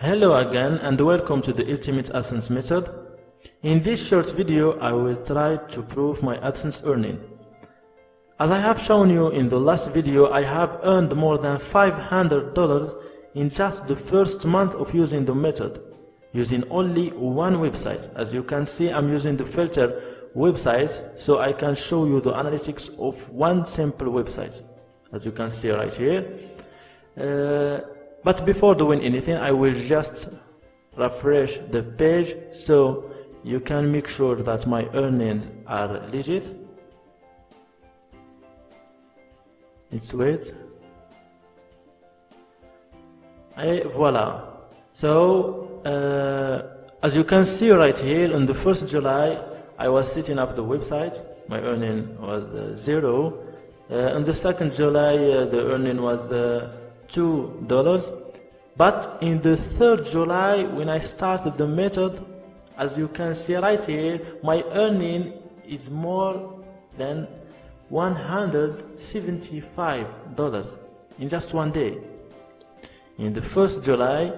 Hello again and welcome to the Ultimate AdSense method. In this short video I will try to prove my AdSense earning. As I have shown you in the last video, I have earned more than $500 in just the first month of using the method, using only one website. As you can see, I'm using the filter website, so I can show you the analytics of one simple website, as you can see right here. But before doing anything, I will just refresh the page so you can make sure that my earnings are legit. Let's wait. Voila. So as you can see right here, on the 1st July I was setting up the website. My earning was 0. On the 2nd July the earning was $2. But in the 3rd July, when I started the method, as you can see right here, my earning is more than $175 in just one day. In the 1st July,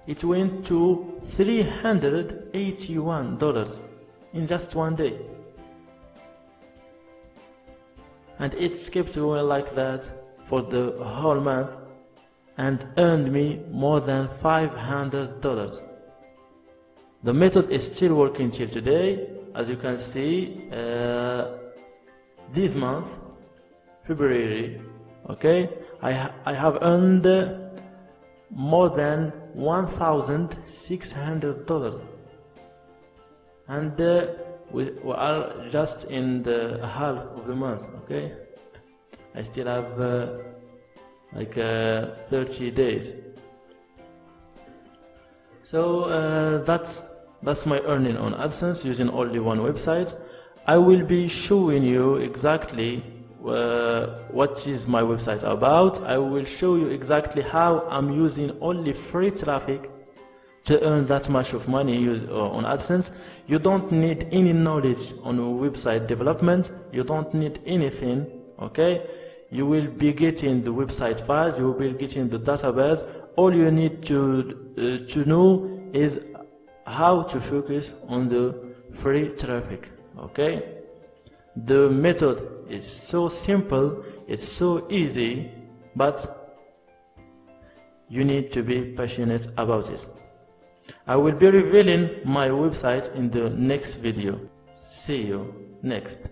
it went to $381 in just one day. And it kept going like that for the whole month and earned me more than $500. The method is still working till today. As you can see, this month, February, okay, I have earned more than $1,600, and we are just in the half of the month, okay. I still have like 30 days. So that's my earning on AdSense using only one website. I will be showing you exactly what is my website about. I will show you exactly how I'm using only free traffic to earn that much of money on AdSense. You don't need any knowledge on website development. You don't need anything, okay? You will be getting the website files, you will be getting the database. All you need to know is how to focus on the free traffic, okay? The method is so simple, it's so easy, but you need to be passionate about it. I will be revealing my website in the next video. See you next.